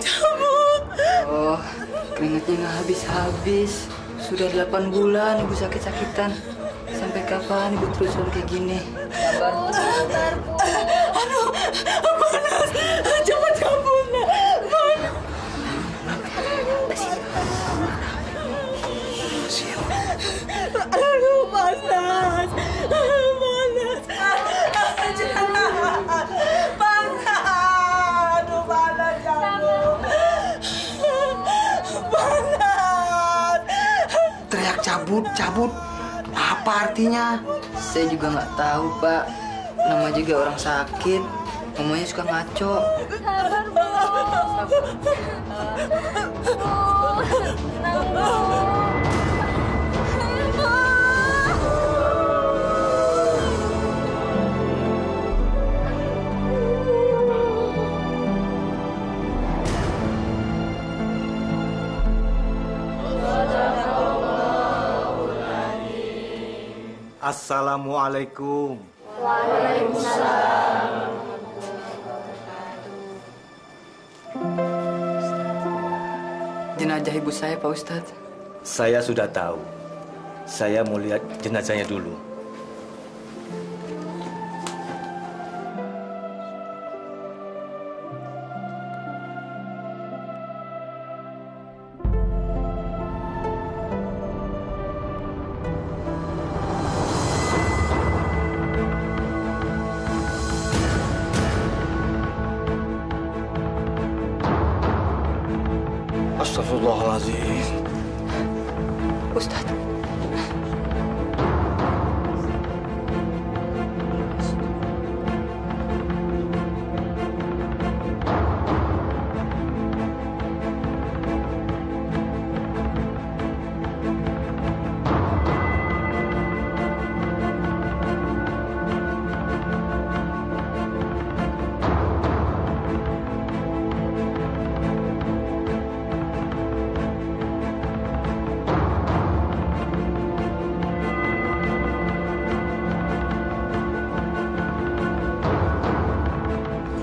Cabut. Oh, keringatnya nggak habis-habis. Sudah 8 bulan ibu sakit-sakitan. Sampai kapan ibu terus kayak gini? Sabar. Sabar, Bu. Aduh, panas. Cepat cabut, nak. Panas. Aduh, panas. Panas. Panas. Aduh, panas, cabut. Panas. Teriak cabut, cabut. Apa artinya? Saya juga nggak tahu, Pak. Nama juga orang sakit. Ngomongnya suka ngaco. Sabar, Bu. Tenang, Bu. Assalamualaikum. Waalaikumsalam. Jenazah ibu saya, Pak Ustadz. Saya sudah tahu. Saya mau lihat jenazahnya dulu. Astagfirullahaladzim. Ustadz.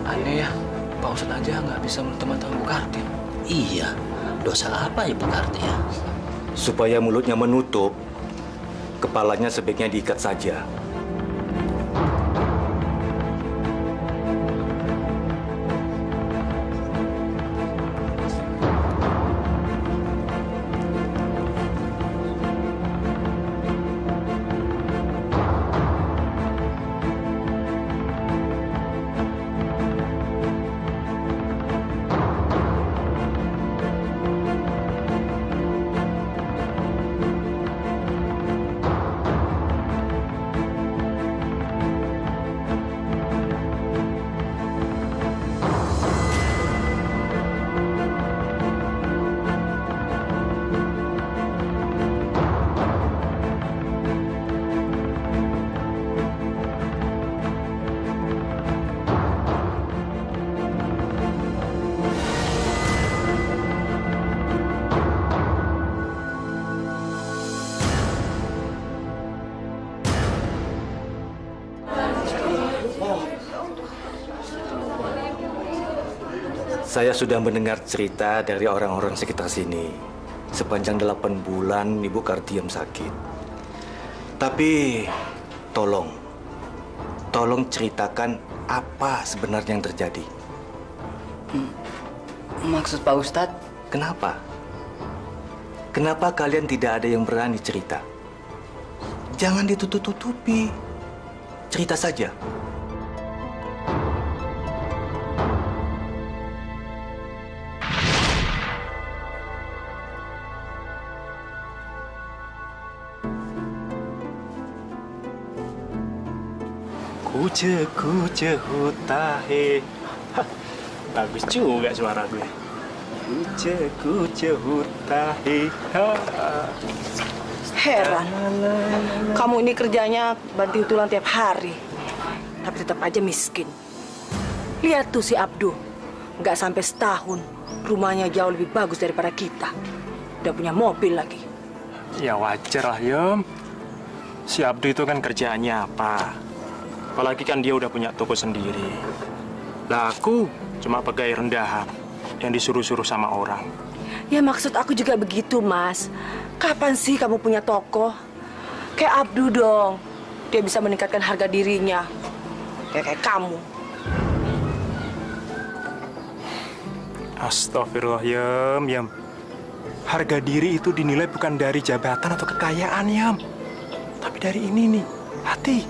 Aneh ya, Pak Ustadz aja nggak bisa menutup mata Bu Karti. Iya, dosa apa Ibu Karti ya? Supaya mulutnya menutup, kepalanya sebaiknya diikat saja. Saya sudah mendengar cerita dari orang-orang sekitar sini. Sepanjang 8 bulan Ibu Kartiem sakit. Tapi tolong ceritakan apa sebenarnya yang terjadi. Maksud Pak Ustadz? Kenapa? Kenapa kalian tidak ada yang berani cerita? Jangan ditutup-tutupi. Cerita saja. Kuce hutahe. Bagus juga suara gue. Kuce hutahe. Heran. Kamu ini kerjanya banting tulang tiap hari. Tapi tetap aja miskin. Lihat tuh si Abdu. Nggak sampai setahun. Rumahnya jauh lebih bagus daripada kita. Udah punya mobil lagi. Ya wajar lah, Yom. Si Abdu itu kan kerjaannya apa? Apalagi kan dia udah punya toko sendiri. Lah aku cuma pegawai rendahan yang disuruh-suruh sama orang. Ya maksud aku juga begitu, Mas. Kapan sih kamu punya toko? Kayak Abdu dong. Dia bisa meningkatkan harga dirinya. Kayak kamu. Astagfirullah, Yam. Harga diri itu dinilai bukan dari jabatan atau kekayaan, Yam. Tapi dari ini nih, hati.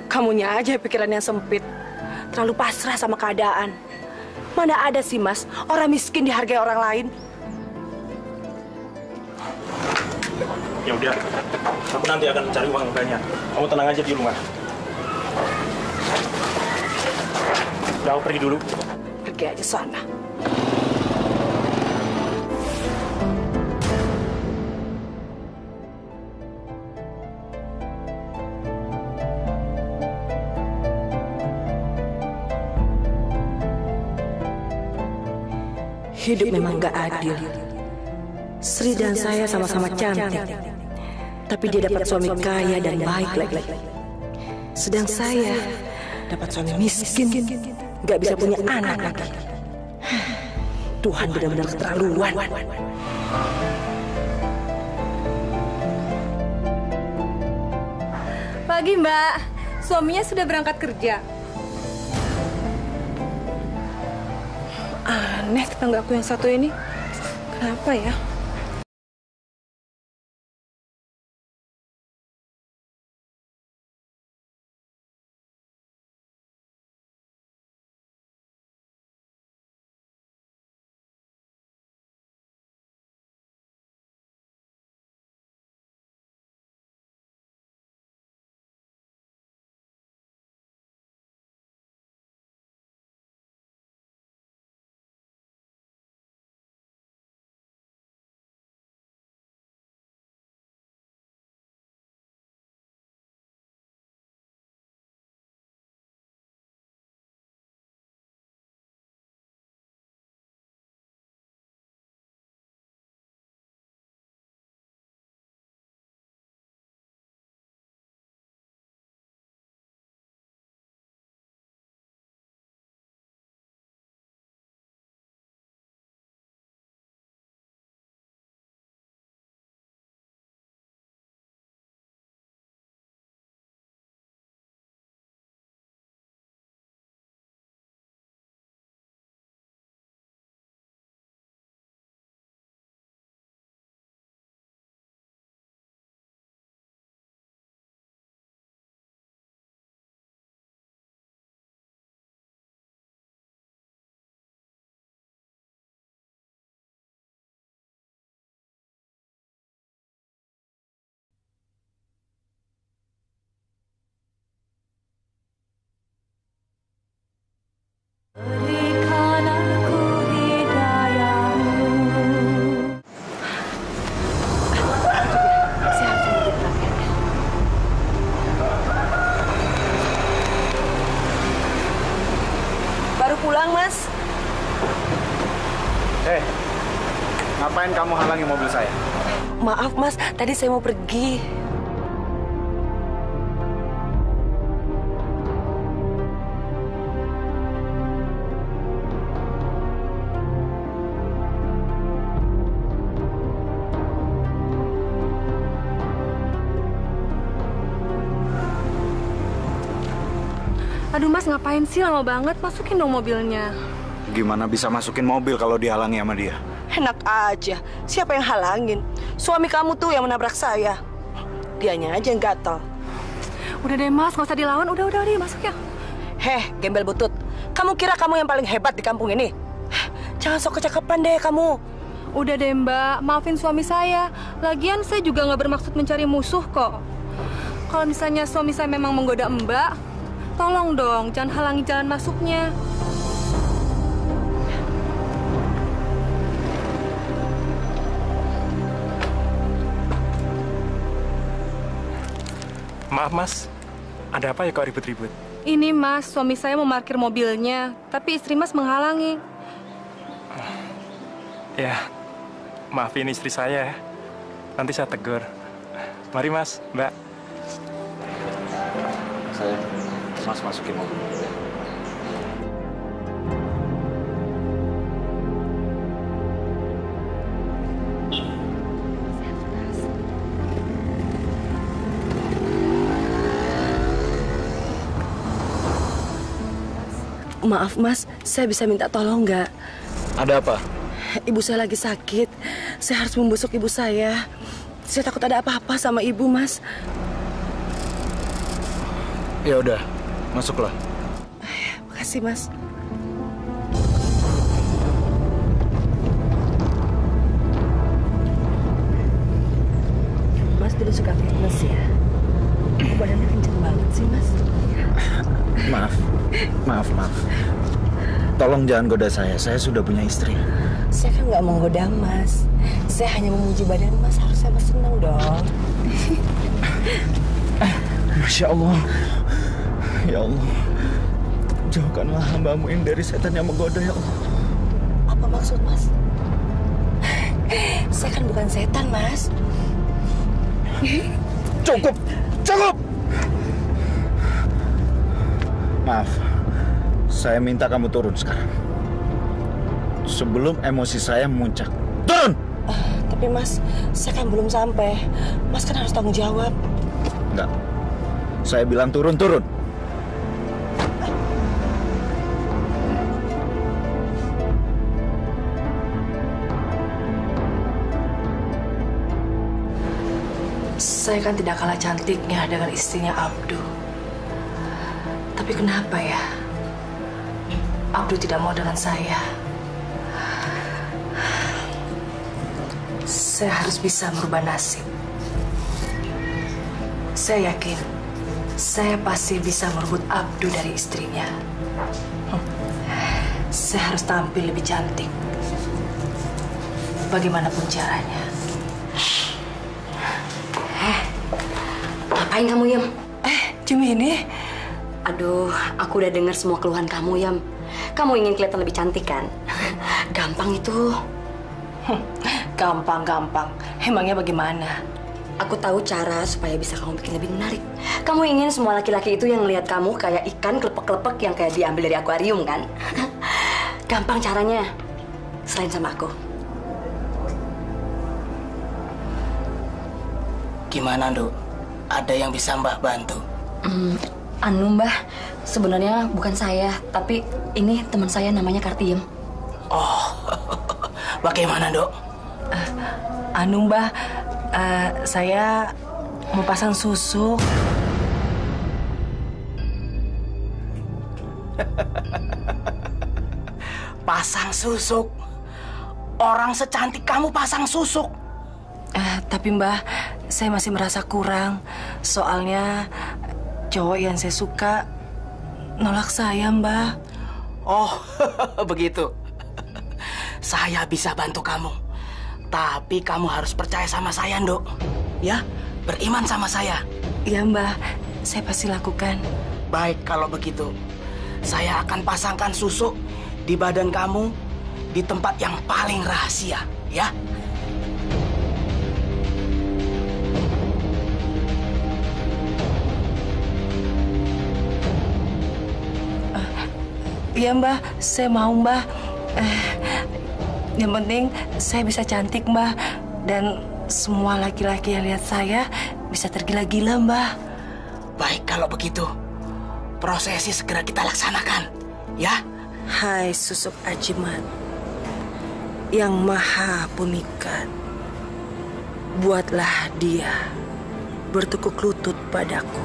Kamunya aja pikiran yang sempit. Terlalu pasrah sama keadaan. Mana ada sih, Mas, orang miskin dihargai orang lain? Ya udah, aku nanti akan mencari uang yang banyak. Kamu tenang aja di rumah. Udah, aku pergi dulu. Pergi aja sana. Hidup memang gak adil. Sri dan saya sama-sama cantik, tapi dia dapat suami kaya dan baik lagi. Sedang saya dapat suami miskin, gak bisa punya anak lagi. Tuhan benar-benar keterlaluan. Pagi, Mbak. Suaminya sudah berangkat kerja. Aneh tetanggaku yang satu ini. Kenapa ya? Baru pulang, Mas. Ngapain kamu halangi mobil saya? Maaf, Mas. Tadi saya mau pergi. Aduh, Mas, ngapain sih lama banget? Masukin dong mobilnya. Gimana bisa masukin mobil kalau dihalangi sama dia? Enak aja. Siapa yang halangin? Suami kamu tuh yang menabrak saya. Dianya aja yang gatel. Udah deh, Mas, nggak usah dilawan. Udah, masuk ya. Heh, gembel butut. Kamu kira kamu yang paling hebat di kampung ini? Jangan sok kecakepan deh kamu. Udah deh, Mbak. Maafin suami saya. Lagian saya juga nggak bermaksud mencari musuh kok. Kalau misalnya suami saya memang menggoda Mbak, tolong dong, jangan halangi jalan masuknya. Maaf, Mas. Ada apa ya kok ribut-ribut? Ini, Mas, suami saya mau parkir mobilnya, tapi istri Mas menghalangi. Ya, maafin istri saya ya. Nanti saya tegur. Mari, Mas, Mbak. Saya, Mas masukin mobil. Maaf Mas, saya bisa minta tolong nggak? Ada apa? Ibu saya lagi sakit. Saya harus membusuk ibu saya. Saya takut ada apa-apa sama ibu, Mas. Ya udah, masuklah. Makasih, Mas. Mas dulu suka fitness ya? Badannya kenceng banget sih, Mas. Maaf. Tolong jangan goda saya sudah punya istri. Saya kan nggak menggoda Mas. Saya hanya memuji badan Mas, harusnya Mas senang dong. Masya Allah. Ya Allah. Jauhkanlah hamba-Mu ini dari setan yang menggoda, ya Allah. Apa maksud Mas? Saya kan bukan setan, Mas. Cukup. Maaf, saya minta kamu turun sekarang. Sebelum emosi saya memuncak. Turun! Tapi Mas, saya kan belum sampai. Mas kan harus tanggung jawab. Enggak. Saya bilang turun. Saya kan tidak kalah cantiknya dengan istrinya Abdu. Tapi kenapa ya? Abdu tidak mau dengan saya. Saya harus bisa merubah nasib. Saya yakin saya pasti bisa merebut Abdu dari istrinya. Saya harus tampil lebih cantik. Bagaimanapun caranya. Ngapain kamu, Yam? Jemini. Aduh, aku udah dengar semua keluhan kamu, Yam. Kamu ingin kelihatan lebih cantik, kan? Gampang itu. Gampang. Emangnya bagaimana? Aku tahu cara supaya bisa kamu bikin lebih menarik. Kamu ingin semua laki-laki itu yang ngelihat kamu kayak ikan kelepek-kelepek yang kayak diambil dari akuarium, kan? Gampang caranya. Selain sama aku. Gimana, Nduk? Ada yang bisa Mbak bantu? Mbah, sebenarnya bukan saya, tapi ini teman saya namanya Kartiem. Oh, bagaimana, Nduk? Mbah, saya mau pasang susuk. Pasang susuk? Orang secantik kamu pasang susuk? Tapi Mbah, saya masih merasa kurang. Soalnya cowok yang saya suka nolak saya, Mbah. Oh, begitu. Saya bisa bantu kamu. Tapi kamu harus percaya sama saya, Nduk. Ya, beriman sama saya. Iya, Mbah. Saya pasti lakukan. Baik, kalau begitu. Saya akan pasangkan susuk di badan kamu di tempat yang paling rahasia, ya. Iya, Mbah. Saya mau, Mbah. Yang penting saya bisa cantik, Mbah. Dan semua laki-laki yang lihat saya bisa tergila-gila, Mbah. Baik, kalau begitu. Prosesi segera kita laksanakan, ya? Hai susuk ajimat yang maha pemikat, buatlah dia bertekuk lutut padaku.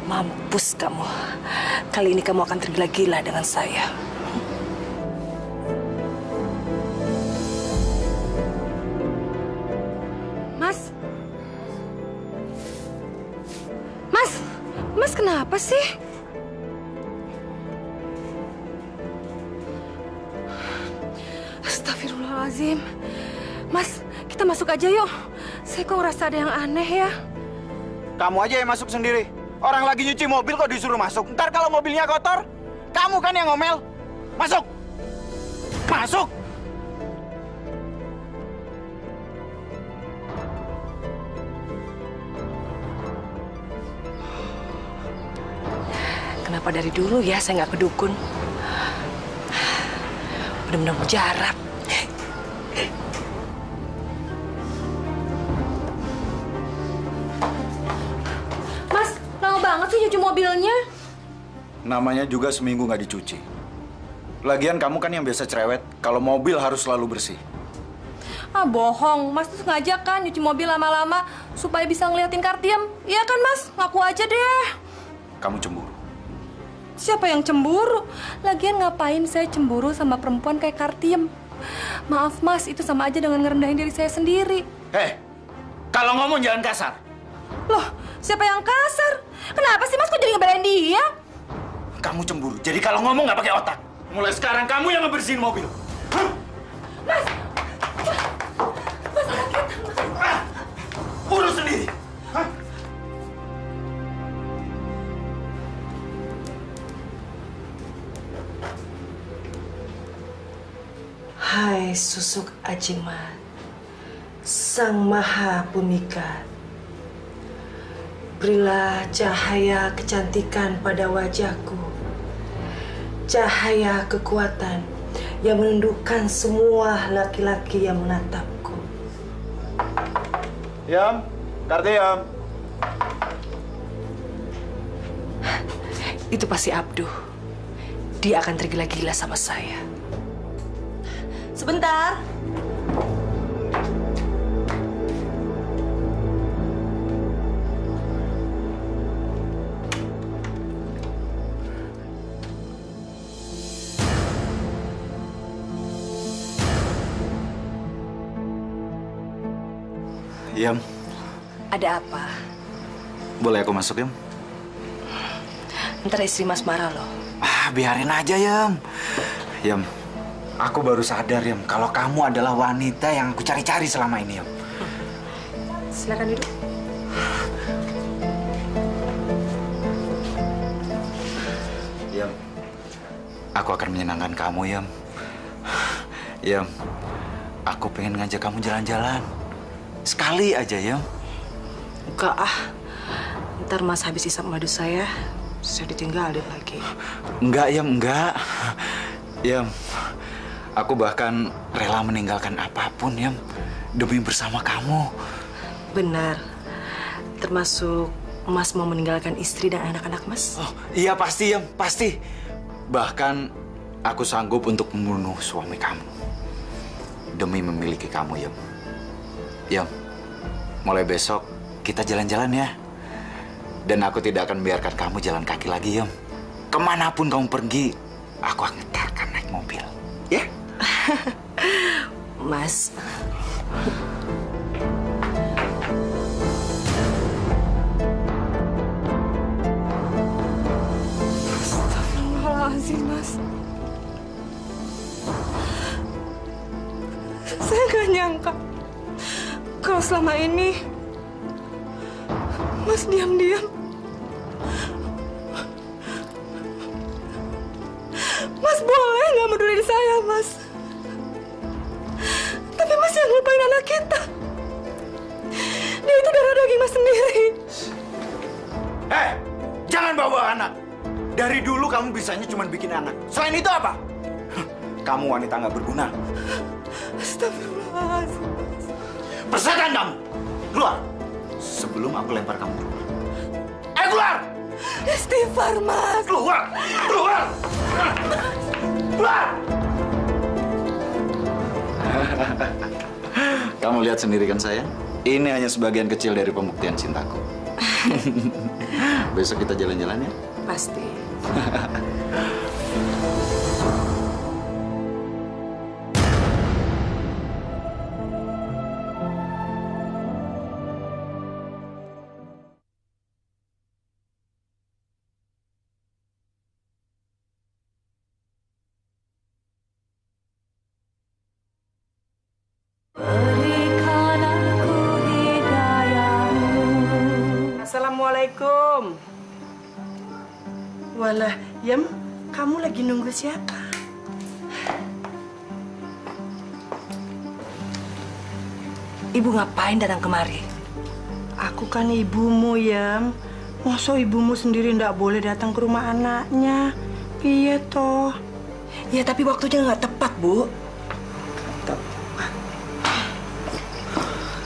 Mampus kamu. Kali ini kamu akan tergila-gila dengan saya. Mas? Mas kenapa sih? Astagfirullahaladzim. Mas, kita masuk aja yuk. Saya kok ngerasa ada yang aneh ya. Kamu aja yang masuk sendiri. Orang lagi nyuci mobil kok disuruh masuk. Ntar kalau mobilnya kotor, kamu kan yang ngomel. Masuk! Masuk! Kenapa dari dulu ya saya nggak ke dukun? Benar-benar mujarab. Mas, lama banget sih nyuci mobilnya. Namanya juga seminggu nggak dicuci. Lagian kamu kan yang biasa cerewet, kalau mobil harus selalu bersih. Ah, bohong. Mas tuh sengaja kan nyuci mobil lama-lama supaya bisa ngeliatin Kartiem. Iya kan, Mas? Ngaku aja deh. Kamu cemburu. Siapa yang cemburu? Lagian ngapain saya cemburu sama perempuan kayak Kartiem? Maaf, Mas, itu sama aja dengan ngerendahin diri saya sendiri. Kalau ngomong jangan kasar. Loh, siapa yang kasar? Kenapa sih, Mas? Kok jadi ngebelain dia? Kamu cemburu. Jadi kalau ngomong nggak pakai otak. Mulai sekarang kamu yang ngebersihin mobil. Mas! Urus sendiri. Hai susuk ajimat, Sang Maha Pemikat, berilah cahaya kecantikan pada wajahku, cahaya kekuatan yang menundukkan semua laki-laki yang menatapku. Yam, Kartiem. Itu pasti Abduh. Dia akan tergila-gila sama saya. Sebentar. Yam, Ada apa? boleh aku masuk, Yam? Ntar istri Mas marah loh. Biarin aja, Yam. Yam, aku baru sadar, Yam, kalau kamu adalah wanita yang aku cari-cari selama ini, Yam. Silakan duduk. Yam, aku akan menyenangkan kamu, Yam. Yam, aku pengen ngajak kamu jalan-jalan. Sekali aja, Yam. Enggak ah. Ntar Mas habis isap madu saya ditinggalin lagi. Enggak, Yam, enggak. Yam, aku bahkan rela meninggalkan apapun, Yam, demi bersama kamu. Benar. Termasuk Mas mau meninggalkan istri dan anak-anak Mas? Oh, iya pasti, Yam, pasti. Bahkan aku sanggup untuk membunuh suami kamu demi memiliki kamu, Yam. Yam, mulai besok kita jalan-jalan ya. Dan aku tidak akan biarkan kamu jalan kaki lagi, Yam. Kemanapun kamu pergi, aku akan naik mobil. Ya? Mas. Astagfirullahaladzim, Mas. Saya nggak nyangka kalau selama ini Mas diam-diam Mas boleh nggak meduliin saya, Mas. Tapi Mas yang lupain anak kita. Dia itu darah daging Mas sendiri. Jangan bawa anak. Dari dulu kamu bisanya cuma bikin anak. Selain itu apa? Kamu wanita nggak berguna. Astagfirullahaladzim. Persetan kamu. Keluar. Sebelum aku lempar kamu keluar. Keluar! Istighfar, Mas. Keluar! Keluar! Keluar! Kamu lihat sendiri kan, sayang? Ini hanya sebagian kecil dari pembuktian cintaku. Besok kita jalan-jalan ya? Pasti. Assalamualaikum. Walah, Yam, kamu lagi nunggu siapa? Ibu ngapain datang kemari? Aku kan ibumu, Yam. Masa ibumu sendiri ndak boleh datang ke rumah anaknya? Iya toh. Ya tapi waktunya nggak tepat, Bu.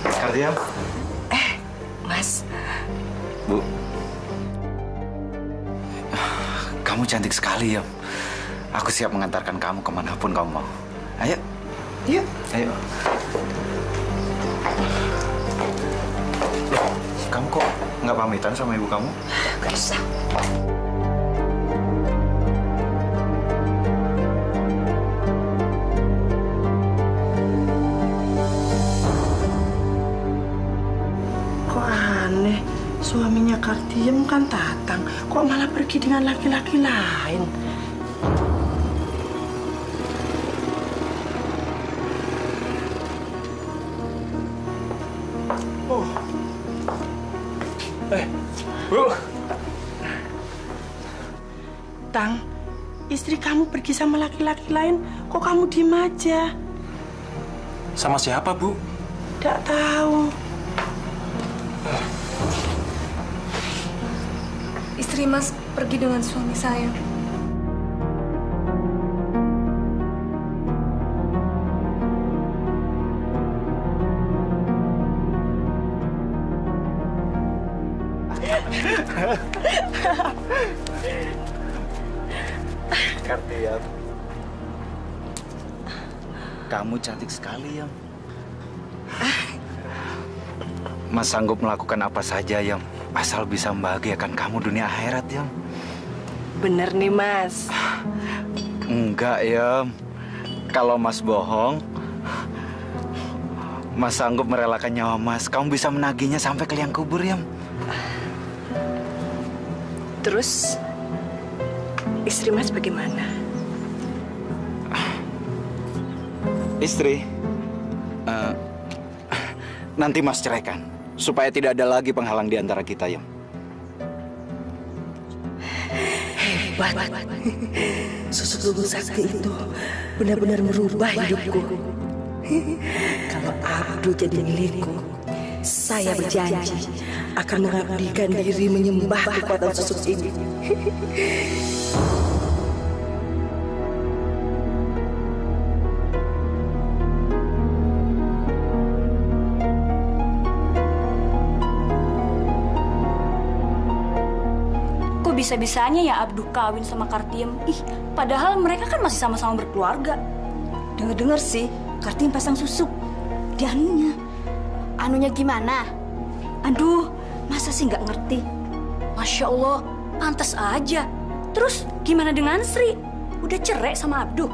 Kartiam. Mas. Bu. Kamu cantik sekali, ya. Aku siap mengantarkan kamu kemanapun kamu mau. Ayo. Yuk. Ayo. Loh, kamu kok nggak pamitan sama ibu kamu? Gak usah. Kok aneh, suaminya Kartiem kan Tatang, kok malah pergi dengan laki-laki lain? Oh. Bu. Tang, istri kamu pergi sama laki-laki lain, kok kamu diem aja? Sama siapa, Bu? Tidak tahu. Istri Mas pergi dengan suami saya. Kartiam. Kamu cantik sekali, Yam. Mas sanggup melakukan apa saja, Yam. Asal bisa membahagiakan kamu dunia akhirat, Yam. Bener nih, Mas. Enggak, Yam. Kalau Mas bohong, Mas sanggup merelakan nyawa Mas. Kamu bisa menagihnya sampai ke liang kubur, Yam. Terus, istri Mas bagaimana? Istri, nanti Mas ceraikan. Supaya tidak ada lagi penghalang di antara kita, Yam. Hebat. Susuk Lubung Sakti itu benar-benar merubah hidupku. Kalau Abdul jadi milikku, saya berjanji akan mengabdikan diri menyembah kekuatan susuk ini. Bisa-bisanya ya Abdul kawin sama Kartiem. Ih, padahal mereka kan masih sama-sama berkeluarga. Dengar-dengar sih, Kartiem pasang susuk di anunya. Anunya gimana? Aduh, masa sih nggak ngerti? Masya Allah, pantas aja. Terus gimana dengan Sri? Udah cerai sama Abdul?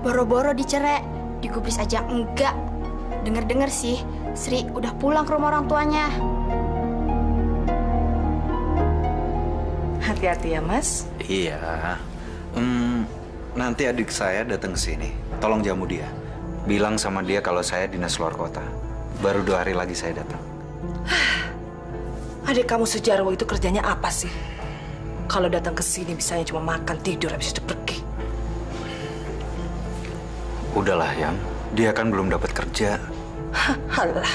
Boro-boro dicerai, digubris aja enggak. Dengar-dengar sih, Sri udah pulang ke rumah orang tuanya. Hati-hati ya, Mas. Iya. Nanti adik saya datang ke sini. Tolong jamu dia. Bilang sama dia kalau saya dinas luar kota. Baru 2 hari lagi saya datang. Adik kamu Sejarwo itu kerjanya apa sih? Kalau datang ke sini bisanya cuma makan, tidur, habis itu pergi. Udahlah, Yang. Dia kan belum dapat kerja. Halah.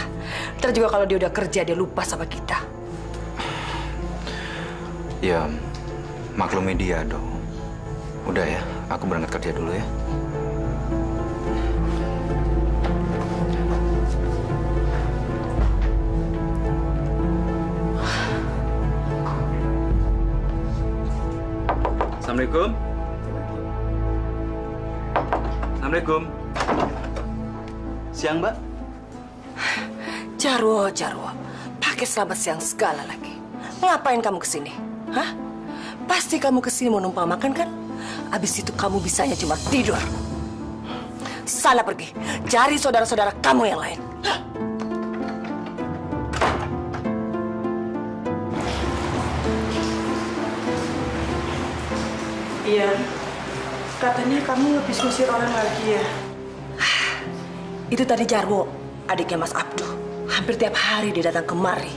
Ntar juga kalau dia udah kerja, dia lupa sama kita. Ya, maklumi dia dong. Udah ya, aku berangkat kerja dulu ya. Assalamualaikum. Assalamualaikum. Siang, Mbak. Jarwo. Pakai selamat siang segala lagi. Ngapain kamu kesini? Hah? Pasti kamu kesini mau numpang makan kan? Abis itu kamu bisanya cuma tidur. Sana pergi, cari saudara-saudara kamu yang lain. Iya, katanya kamu habis ngusir orang lagi ya? Itu tadi Jarwo, adiknya Mas Abdu. Hampir tiap hari dia datang kemari.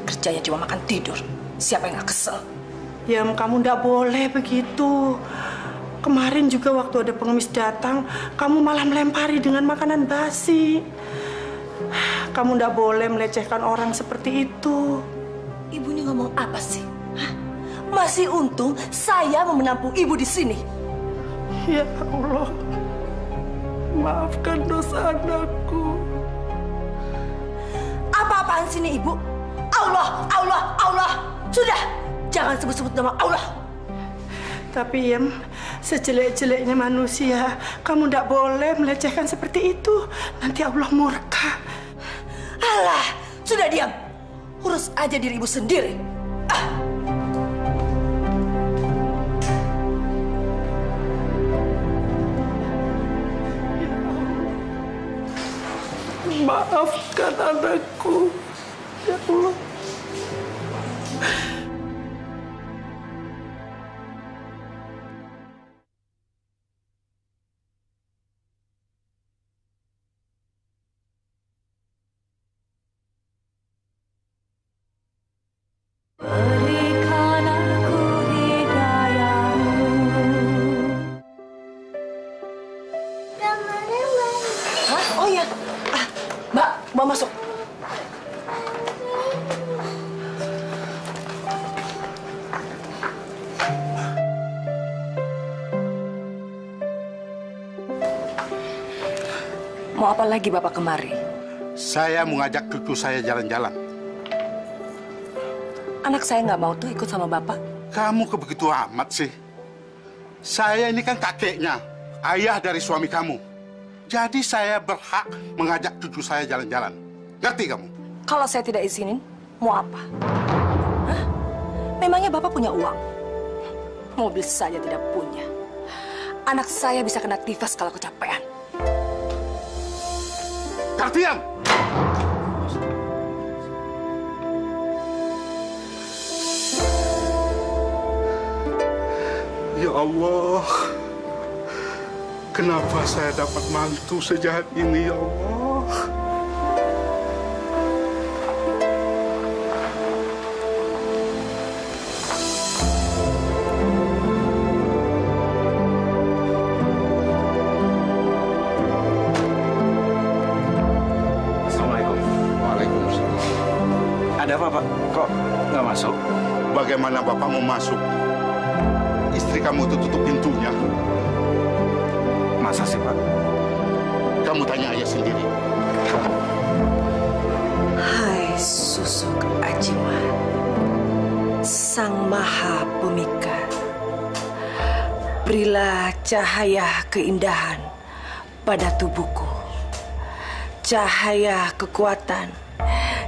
Kerjanya cuma makan tidur. Siapa yang gak kesel? Ya, kamu ndak boleh begitu. Kemarin juga waktu ada pengemis datang, kamu malah melempari dengan makanan basi. Kamu ndak boleh melecehkan orang seperti itu. Ibu ini ngomong apa sih? Hah? Masih untung saya mau menampung ibu di sini. Ya Allah, maafkan dosa anakku. Apa-apaan sini ibu? Allah, Allah, Allah. Sudah, jangan sebut-sebut nama Allah. Tapi Yem, sejelek-jeleknya manusia, kamu ndak boleh melecehkan seperti itu. Nanti Allah murka. Alah, sudah diam. Urus aja diri ibu sendiri. Maafkan anakku, ya Allah. Berikan aku hidayahmu. Hah? Oh iya. Mbak, bawa masuk. Mau apa lagi Bapak kemari? Saya mengajak cucu saya jalan-jalan. Anak saya nggak mau tuh ikut sama Bapak. Kamu kebegitu amat sih. Saya ini kan kakeknya, ayah dari suami kamu. Jadi saya berhak mengajak cucu saya jalan-jalan. Ngerti kamu? Kalau saya tidak izinin, mau apa? Hah? Memangnya Bapak punya uang? Mobil saja tidak punya. Anak saya bisa kena tifas kalau kecapean. Kartian! Ya Allah, kenapa saya dapat mantu sejahat ini, ya Allah? Assalamualaikum. Waalaikumsalam. Ada apa, Pak? Kok nggak masuk? Bagaimana Bapak mau masuk? Istri kamu itu tutup pintunya. Masa sih, Pak? Kamu tanya ayah sendiri. Hai susuk ajiman, Sang Maha Pemikat, berilah cahaya keindahan pada tubuhku, cahaya kekuatan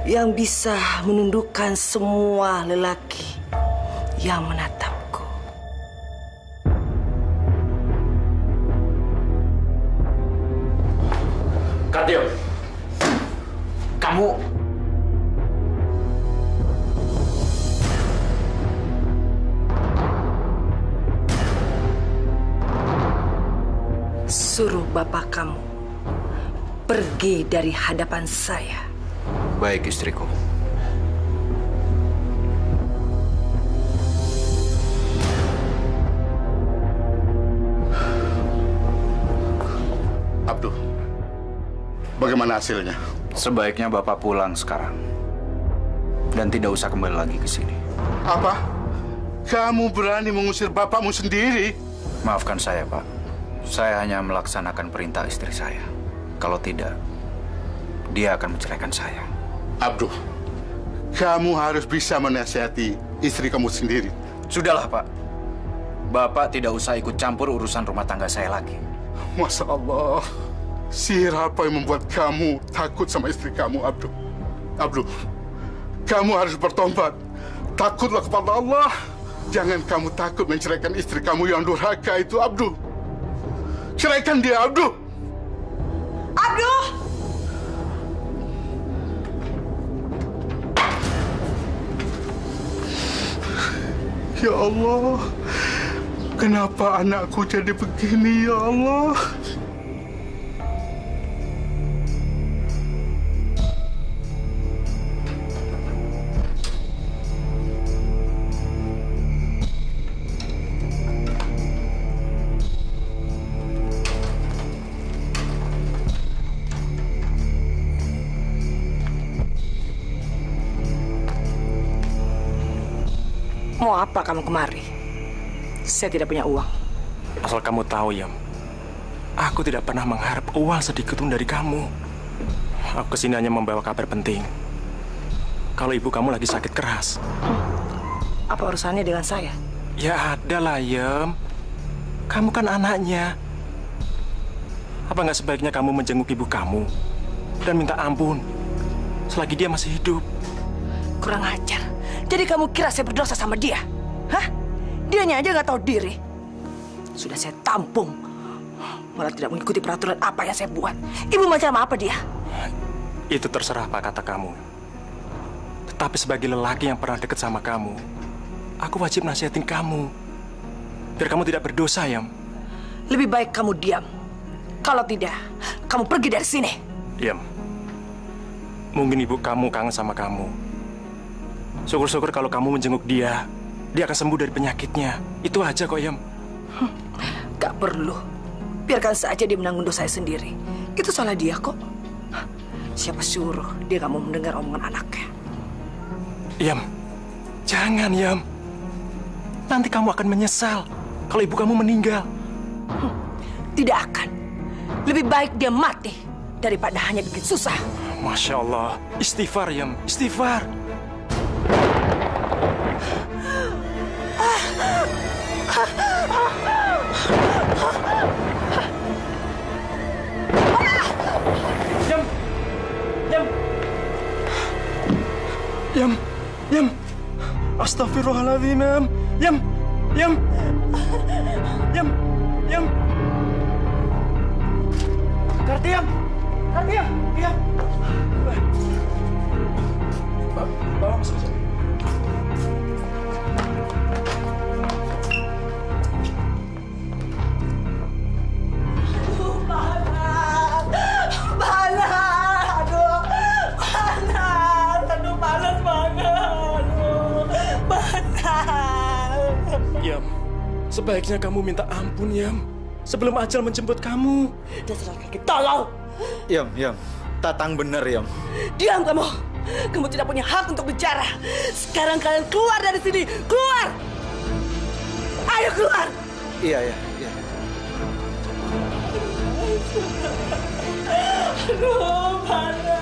yang bisa menundukkan semua lelaki yang menatapku. Kartio, kamu... Suruh bapak kamu pergi dari hadapan saya. Baik, istriku. Abdul, bagaimana hasilnya? Sebaiknya Bapak pulang sekarang. Dan tidak usah kembali lagi ke sini. Apa? Kamu berani mengusir bapakmu sendiri? Maafkan saya, Pak. Saya hanya melaksanakan perintah istri saya. Kalau tidak, dia akan menceraikan saya. Abdul, kamu harus bisa menasihati istri kamu sendiri. Sudahlah, Pak. Bapak tidak usah ikut campur urusan rumah tangga saya lagi. Masya Allah, siapa yang membuat kamu takut sama istri kamu, Abdul? Abdul, kamu harus bertobat. Takutlah kepada Allah. Jangan kamu takut menceraikan istri kamu yang durhaka itu, Abdul. Ceraikan dia, Abdul. Abdul! Ya Allah, kenapa anakku jadi begini, ya Allah? Mau apa kamu kemari? Saya tidak punya uang. Asal kamu tahu, Yam, aku tidak pernah mengharap uang sedikit pun dari kamu. Aku kesini hanya membawa kabar penting. Kalau ibu kamu lagi sakit keras. Apa urusannya dengan saya? Ya ada lah, Yam. Kamu kan anaknya. Apa nggak sebaiknya kamu menjenguk ibu kamu dan minta ampun selagi dia masih hidup? Kurang ajar. Jadi kamu kira saya berdosa sama dia? Hah? Dianya aja nggak tahu diri. Sudah saya tampung. Malah tidak mengikuti peraturan apa yang saya buat. Ibu macam apa dia? Itu terserah apa kata kamu. Tetapi sebagai lelaki yang pernah dekat sama kamu, aku wajib nasihatin kamu. Biar kamu tidak berdosa, Yam. Lebih baik kamu diam. Kalau tidak, kamu pergi dari sini. Yam. Mungkin ibu kamu kangen sama kamu. Syukur-syukur kalau kamu menjenguk dia, dia akan sembuh dari penyakitnya. Itu aja kok, Yam. Gak perlu. Biarkan saja dia menanggung dosa saya sendiri. Itu salah dia kok. Siapa suruh dia gak mau mendengar omongan anaknya? Yam, jangan, Yam. Nanti kamu akan menyesal kalau ibu kamu meninggal. Tidak akan. Lebih baik dia mati daripada hanya bikin susah. Masya Allah. Istighfar, Yam. Istighfar. Yam! Yam! Yam! Yam! Astagfirullahaladzim, Yam! Yam! Yam! Yam! Yam! Kartiam! Kartiam! Iya! Bawa masuk aja. Yam, sebaiknya kamu minta ampun, Yam. Sebelum ajal menjemput kamu. Dasar laki tolol. Yam, Tatang bener, Yam. Diam kamu. Kamu tidak punya hak untuk bicara. Sekarang kalian keluar dari sini. Keluar. Ayo keluar. Iya. Aduh, mana?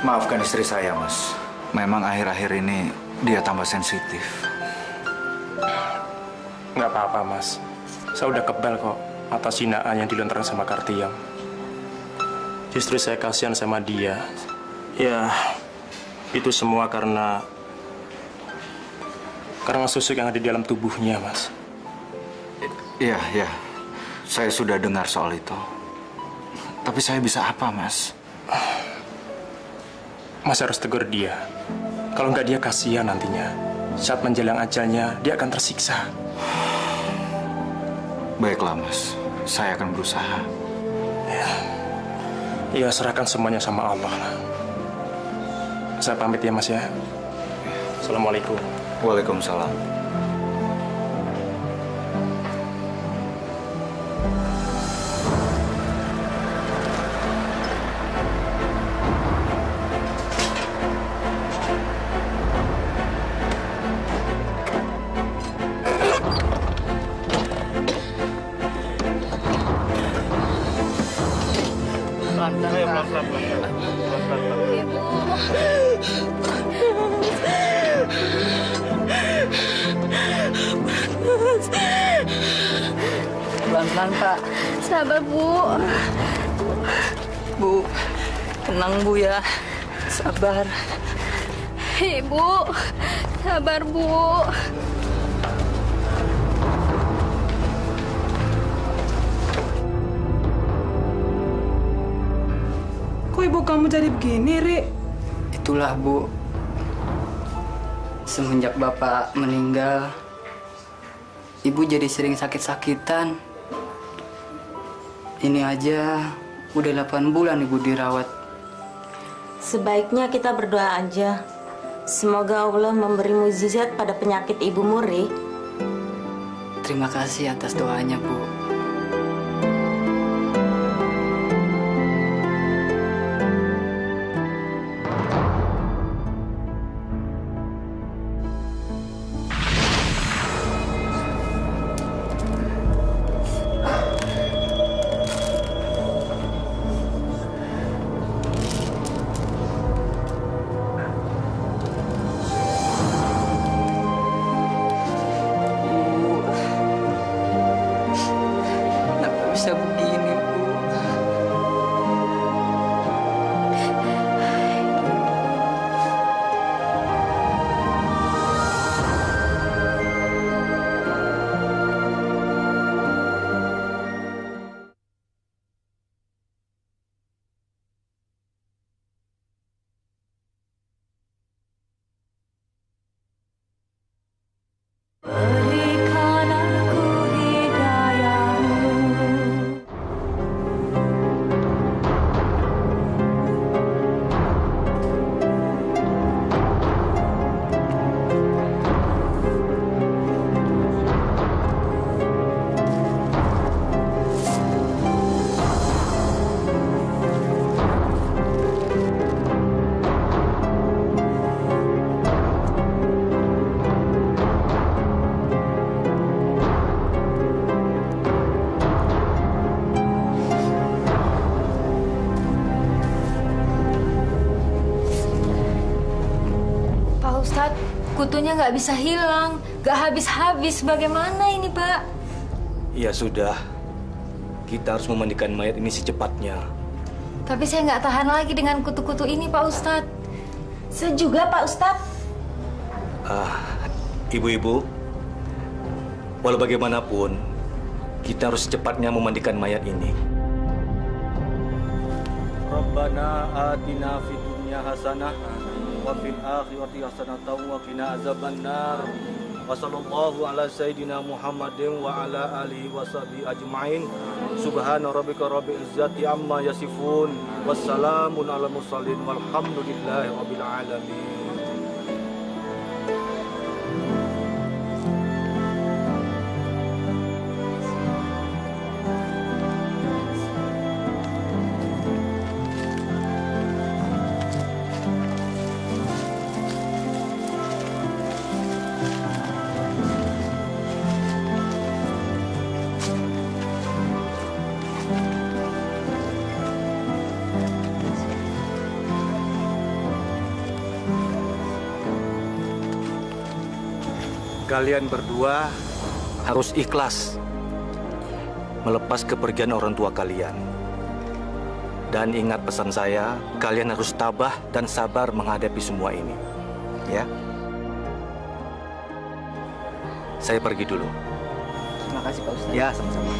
Maafkan istri saya, Mas. Memang akhir-akhir ini dia tambah sensitif. Nggak apa-apa, Mas. Saya udah kebal kok atas hinaan yang dilontarkan sama Kartiam. Justru saya kasihan sama dia. Ya, itu semua karena susuk yang ada di dalam tubuhnya, Mas. Iya. Saya sudah dengar soal itu. Tapi saya bisa apa, Mas? Mas harus tegur dia. Kalau nggak dia kasihan nantinya. Saat menjelang ajalnya, dia akan tersiksa. Baiklah, Mas. Saya akan berusaha. Ya, serahkan semuanya sama Allah. Saya pamit ya, Mas ya. Assalamualaikum. Waalaikumsalam. Pelan-pelan, Pak. Sabar, Bu. Bu, tenang Bu ya. Sabar. Ibu, sabar, Bu. Kok ibu kamu jadi begini, Ri? Itulah, Bu. Semenjak Bapak meninggal, Ibu jadi sering sakit-sakitan. Ini aja udah 8 bulan Ibu dirawat. Sebaiknya kita berdoa aja. Semoga Allah memberi mukjizat pada penyakit ibumu, Ri. Terima kasih atas doanya, Bu. Bisa begini, Bu. Berikan aku hidayahmu. Pak Ustadz, kutunya nggak bisa hilang, nggak habis-habis. Bagaimana ini, Pak? Ya sudah, kita harus memandikan mayat ini secepatnya. Tapi saya nggak tahan lagi dengan kutu-kutu ini, Pak Ustadz. Saya juga, Pak Ustadz. Ibu-ibu, walau bagaimanapun, kita harus secepatnya memandikan mayat ini. Rabbana atina fid dunya hasanah wa fil akhirati hasanatan wa qina azabannar. Wa sallallahu ala sayyidina Muhammadin wa ala alihi wa sahbihi ajma'in. Subhana rabbika rabbil izzati amma yasifun. Wassalamun ala mursalin walhamdulillahi rabbil alamin. Kalian berdua harus ikhlas melepas kepergian orang tua kalian. Dan ingat pesan saya, kalian harus tabah dan sabar menghadapi semua ini. Ya. Saya pergi dulu. Terima kasih, Pak Ustadz. Ya, sama-sama.